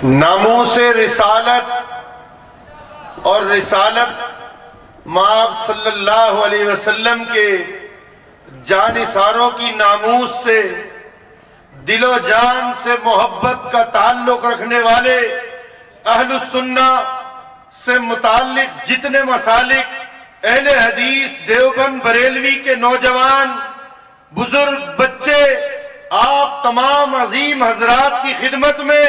नामूसे रिसालत और रिसालत माब सल्लल्लाहु अलैहि वसल्लम के जानिसारों की नामूस से दिलो जान से मोहब्बत का ताल्लुक रखने वाले अहलुस सुन्ना से मुताल्लिक जितने मसालिक अहले हदीस देवबंद बरेलवी के नौजवान बुजुर्ग बच्चे आप तमाम अजीम हजरात की खिदमत में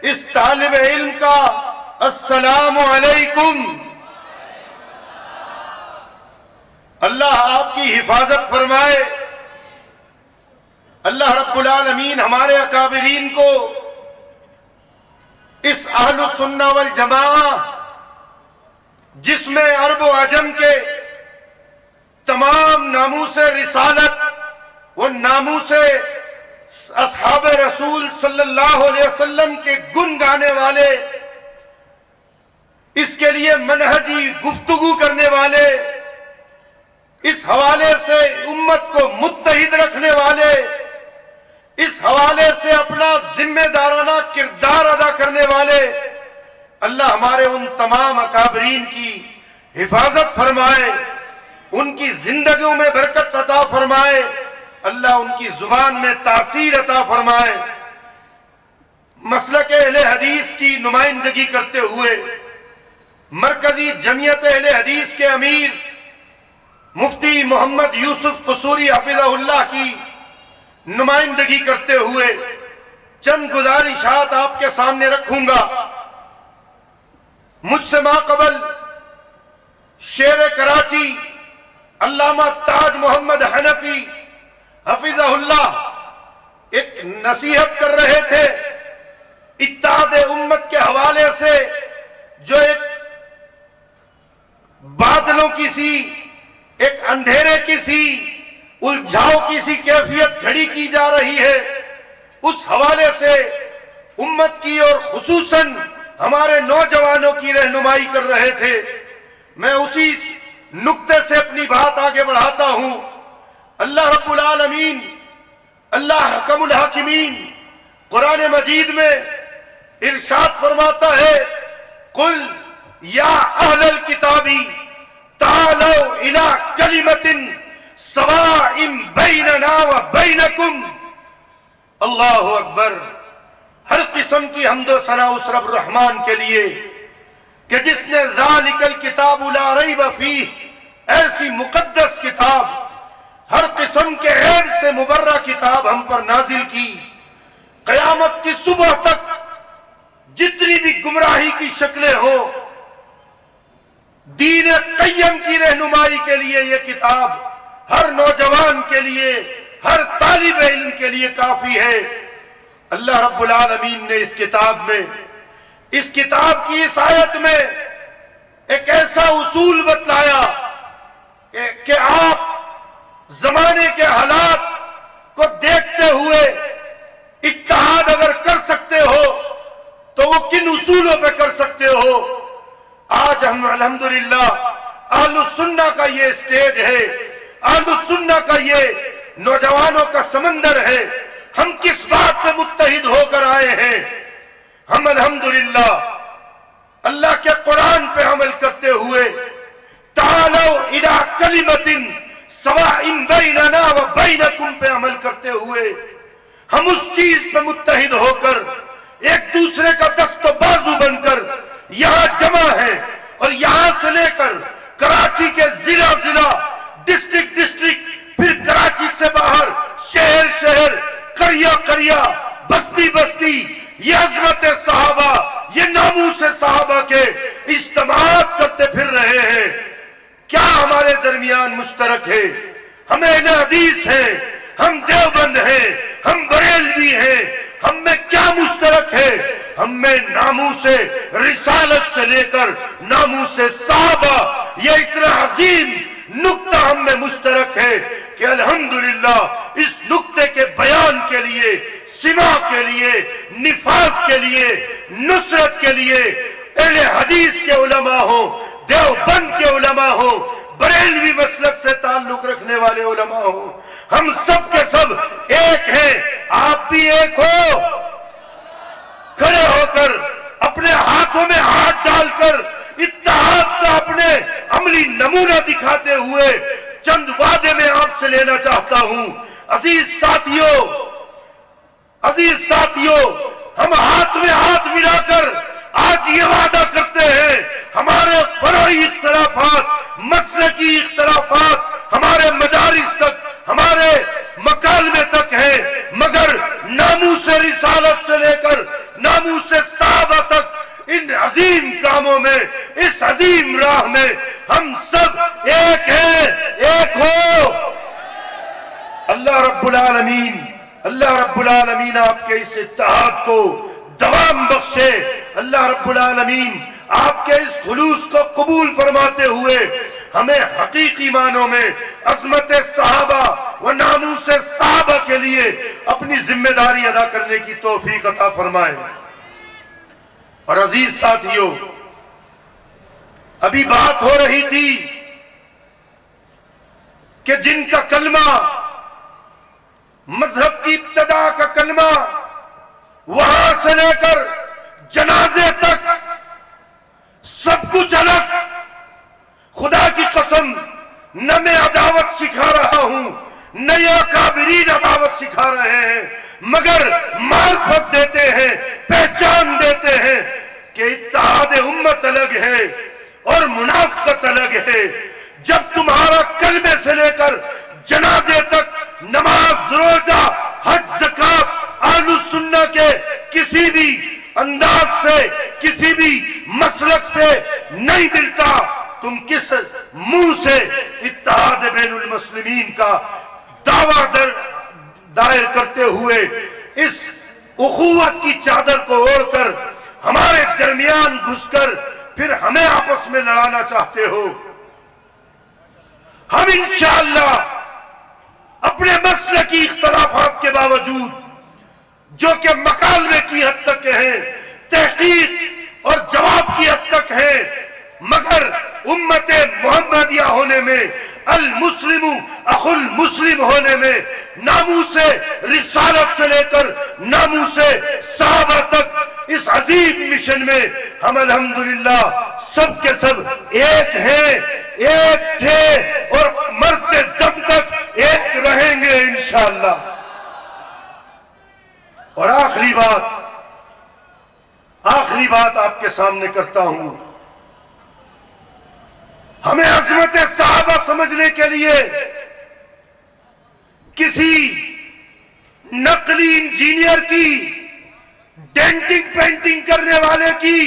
इस तालिब इल्म का अस्सलामु अलैकुम। अल्लाह आपकी हिफाजत फरमाए। अल्लाह रब्बुल आलमीन हमारे अकाबिरीन को इस अहलुस सुन्ना वल जमाआ जिसमें अरब व अजम के तमाम नामूसे रिसालत व नामूसे असहाब रसूल सल्लल्लाहु अलैहि वसल्लम के गुण गाने वाले, इसके लिए मनहजी गुफ्तगू करने वाले, इस हवाले से उम्मत को मुत्तहिद रखने वाले, इस हवाले से अपना जिम्मेदाराना किरदार अदा करने वाले अल्लाह हमारे उन तमाम अकाबरीन की हिफाजत फरमाए, उनकी जिंदगियों में बरकत अता फरमाए, अल्लाह उनकी जुबान में तासीर अता फरमाए। मसलक अहले हदीस की नुमाइंदगी करते हुए मरकजी जमीयत अहले हदीस के अमीर मुफ्ती मोहम्मद यूसुफ कसूरी हफिज़हुल्लाह की नुमाइंदगी करते हुए चंद गुजारिशात आपके सामने रखूंगा। मुझसे माक़बल शेर कराची अल्लामा ताज मोहम्मद हनफी हफिज़हुल्लाह एक नसीहत कर रहे थे इत्तेहाद उम्मत के हवाले से, जो एक बादलों की सी, एक अंधेरे की सी, उलझाव की सी कैफियत खड़ी की जा रही है, उस हवाले से उम्मत की और खुसूसन हमारे नौजवानों की रहनुमाई कर रहे थे। मैं उसी नुक्ते से अपनी बात आगे बढ़ाता हूं। अल्लाह रब्बुल आलमीन, अल्लाह हकमुल हाकिमीन कुरान मजीद में इरशाद फरमाता है, कुल या अहलल किताबी तालो इला कलिमतिन सवाइन बैनना व बैनकुम। अल्लाहु अकबर। हर किस्म की हम्दो सना उस रब रहमान के लिए कि जिसने ज़ालिकल किताबु ला रैब फीह, ऐसी मुकद्दस किताब, हर किस्म के ऐब से मुबर्रा किताब हम पर नाजिल की। क़यामत की सुबह तक जितनी भी गुमराही की शक्लें हो, दीन क़य्यम की रहनुमाई के लिए यह किताब हर नौजवान के लिए, हर तालिब इल्म के लिए काफी है। अल्लाह रब्बुल आलमीन ने इस किताब में, इस किताब की इस आयत में एक ऐसा उसूल बतलाया कि आप जमाने के हालात को देखते हुए इत्तेहाद अगर कर सकते हो तो वो किन उसूलों पे कर सकते हो। आज हम अल्हम्दुलिल्लाह अहलुस सुन्ना का ये स्टेज है, अहलुस सुन्ना का ये नौजवानों का समंदर है। हम किस बात पे मुत्तहिद होकर आए हैं? हम अल्हम्दुलिल्लाह अल्लाह के कुरान पे अमल करते हुए तालो इला कलिमतिन सवाइन बैनना व बैनकुम पे अमल करते हुए हम उस चीज पे मुत्तहिद होकर एक दूसरे का दस्त बाजू बनकर यहां जमा है, और यहां से लेकर कराची के जिला जिला, डिस्ट्रिक्ट डिस्ट्रिक्ट, फिर कराची से बाहर शहर शहर, करिया करिया, बस्ती बस्ती, ये अज़मत सहाबा, ये नामूस सहाबा के इज्तिमाअत करते फिर रहे हैं। क्या हमारे दरमियान मुश्तरक है? हम अहले हदीस हैं, हम देवबंद हैं, हम बरेलवी हैं। हम में क्या मुश्तरक है? हम में नामूसे रिसालत से लेकर नामूसे सहाबा, ये इतना अजीम नुक्ता हम में मुश्तरक है कि अल्हम्दुलिल्लाह इस नुक्ते के बयान के लिए, सिमा के लिए, निफाज के लिए, नुसरत के लिए अहले हदीस के उलमा हो, देवबंद के उलमा हो, बरेलवी मसलक से ताल्लुक रखने वाले उलमा हो, हम सब के सब एक हैं। हूं। अजीज साथियों, हम हाथ में हाथ मिलाकर आज ये वादा करते हैं, हमारे फरई इख्तलाफात, मसलकी इख्तलाफात हमारे मदारिस तक, हमारे मकालमे तक है, मगर नामूस रिसालत से लेकर नामूस सहाबा तक इन अजीम कामों में, इस अजीम राह में हम सब एक हैं, एक हो। अल्लाह रब्बुल आलमीन आपके इस इत्तेहाद को दवाम बख्शे। अल्लाह रब्बुल आलमीन आपके इस खुलूस को कबूल फरमाते हुए हमें हकीकी मानों में अज़मत सहाबा व नामूस सहाबा के लिए अपनी जिम्मेदारी अदा करने की तौफीक अता फरमाए। और अजीज साथियों, अभी बात हो रही थी कि जिनका कलमा, मजहब की इब्तिदा का कलमा, वहां से लेकर जनाजे तक सब कुछ अलग। खुदा की कसम, न मैं अदावत सिखा रहा हूं, न ये काबिरीन अदावत सिखा रहे हैं, मगर मार्फत देते हैं, पहचान देते हैं कि इत्तेहाद उम्मत अलग है और मुनाफकत अलग है। जब तुम्हारा कलमे से लेकर जनाजे तक नमाज, रोजा, हज, ज़कात आलू सुन्ना के किसी भी अंदाज से, किसी भी मसलक से नहीं मिलता, तुम किस मुंह से इत्तेहाद बैनुल मुस्लिमीन का दावा दायर करते हुए इस उखुवत की चादर को ओढ़कर हमारे दरमियान घुसकर फिर हमें आपस में लड़ाना चाहते हो? हम इंशाअल्लाह अपने मसले की इख्तलाफात के बावजूद, जो कि मकालमे की हद तक है, तहकीक और जवाब की हद तक है, मगर उम्मत मोहम्मदिया होने में, अल मुस्लिमु अखुल मुस्लिम होने में, नामूसे रिसालत से लेकर नामूसे सहाबा तक इस अजीम मिशन में हम अल्हम्दुलिल्लाह सब के सब एक हैं, एक थे और मरते दम तक एक रहेंगे इंशाअल्लाह। और आखिरी बात आपके सामने करता हूं। हमें अज़मत सहाबा समझने के लिए किसी नकली इंजीनियर की, डेंटिंग पेंटिंग करने वाले की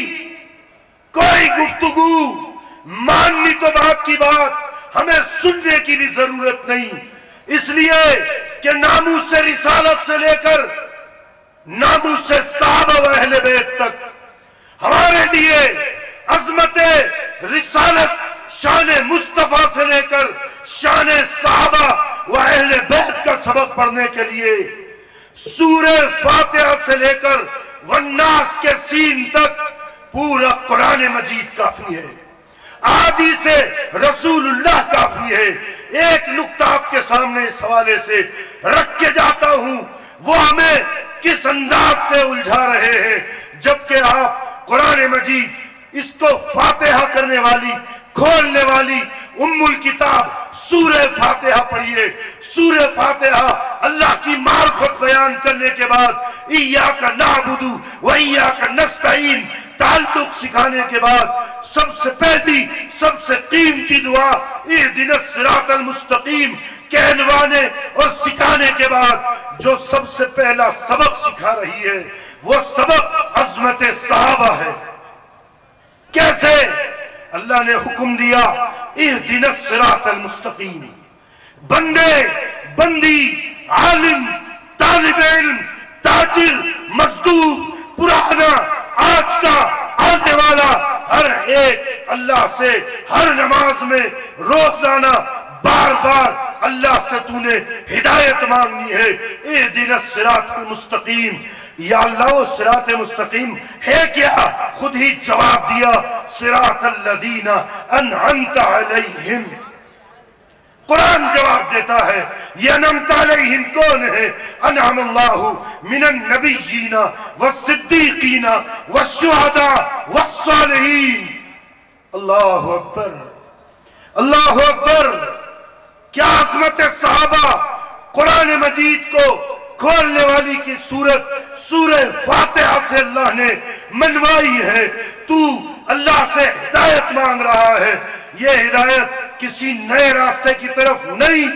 कोई गुफ्तगू माननी तो बात की बात, हमें सुनने की भी जरूरत नहीं, इसलिए कि नामूस रिसालत से लेकर नामूस सहाबा व अहले बैत तक हमारे लिए अज़मत रिसालत, शान मुस्तफा से लेकर शान सहाबा व अहले बैत का सबक पढ़ने के लिए सूरे फातिहा से लेकर वन्नास के सीन तक पूरा कुरान मजीद काफी है। आदि से रसूलुल्लाह काफी है। एक नुक्ता आपके सामने इस हवाले से रख के जाता हूं, वो हमें किस अंदाज से उलझा रहे हैं, जबकि आप कुरान मजीद इसको फातिहा करने वाली, खोलने वाली उम्मुल किताब सूरह फातिहा पढ़िए। सूरह फातिहा अल्लाह की मार्फत बयान करने के बाद इय्याका नअबुदु व इय्याका नस्तईन ताल्लुक सिखाने के बाद सबसे पहली, सबसे कीमती दुआ इहदिनस सिरातल मुस्तकीम कहलवाने और सिखाने के बाद जो सबसे पहला सबक सिखा रही है वो सबक अज़मत सहाबा है। कैसे? अल्लाह ने हुक्म दिया इहदिनस सिरातल मुस्तकीम। बंदे, बंदी, आलिम, तालिब इल्म, ताजिर, मजदूर, पुराना, आज का, आने वाला, हर एक अल्लाह से हर नमाज में रोजाना बार बार अल्लाह से तूने हिदायत मांगनी है। इहदिनस सिरातल मुस्तकीम, या अल्लाह वो सिरात मुस्तकीम है क्या? खुद ही जवाब दिया, सिरातल लदीना अनअमता अलैहिम। कुरान जवाब देता है, ये अनअमता अलैहिम कौन है? अनअमल्लाहु मिनन नबिय्यीना वस्सिद्दीकीना वश्शुहदा वस्सालिहीन। अल्लाहु अकबर, अल्लाहु अकबर। क्या अज़मत सहाबा कुरान मजीद को खोलने वाली की सूरत सूरह फातिहा से अल्लाह ने मनवाई है। तू अल्लाह से हिदायत मांग रहा है, ये हिदायत किसी नए रास्ते की तरफ नहीं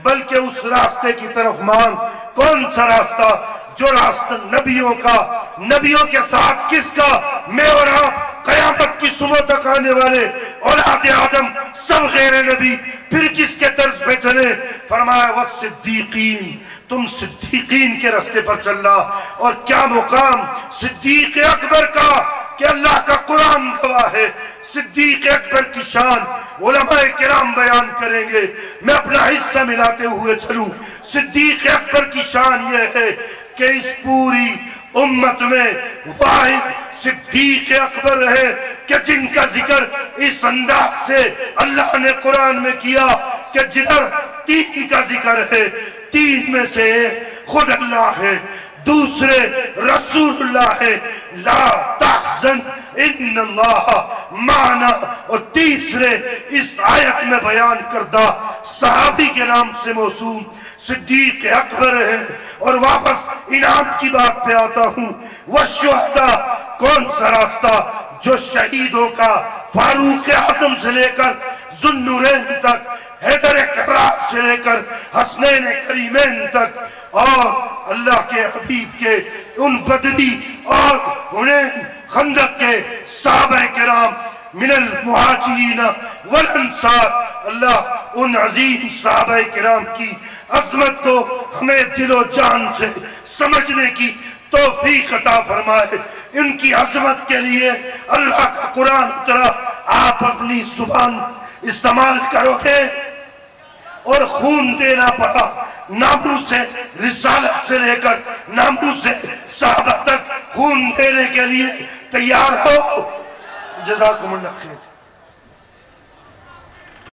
बल्कि उस रास्ते की तरफ मांग। कौन सा रास्ता? जो रास्ता नबियों का, नबियों के साथ किसका? मैं और आप कयामत की सुबह तक आने वाले औलाद आदम सब गैर नबी फिर किसके तर्ज पे चले? फरमाया वस्सिद्दीकीन, तुम सिद्दीकीन के रास्ते पर चलना। और क्या मुकाम सिद्दीक अकबर का कि अल्लाह का कुरान गवाह है। सिद्दीक अकबर की शान उलमाए किराम बयान करेंगे, मैं अपना हिस्सा मिलाते हुए चलूं। सिद्दीक अकबर की शान यह है कि इस पूरी उम्मत में वाहिद सिद्दीक अकबर है कि जिनका जिक्र इस अंदाज से अल्लाह ने कुरान में किया कि जिधर तीन का जिक्र है, तीन में से खुद अल्लाह है, दूसरे रसूलुल्लाह है, ला तहज़न इन्नल्लाह माना, और तीसरे इस आयत में बयान करदा सहाबी के नाम से मौसूम सिद्दीक अकबर है। और वापस इनाम की बात पे आता हूँ। वह शुहदा, कौन सा रास्ता? जो शहीदों का फारूक आजम से लेकर जुन्नुरैन तक, हैदर कर्रार से लेकर हसनैन करीमैन तक, और अल्लाह के हबीब के उन बदरी और हुनैन खंदक के सहाबा किराम मिनल मुहाजिरीन वल अंसार, अल्लाह उन अजीम सहाबा किराम की अज़मत को हमें दिलो जान से समझने की तौफीक अता फरमाए। इनकी अज़मत के लिए अल्लाह का कुरान उतरा, आप अपनी जुबान इस्तेमाल करोगे और खून देना पड़ा। नामू से रिसालत से लेकर नामू से सहाबा तक खून देने के लिए तैयार हो। जज़ाकुमुल्लाह खैर।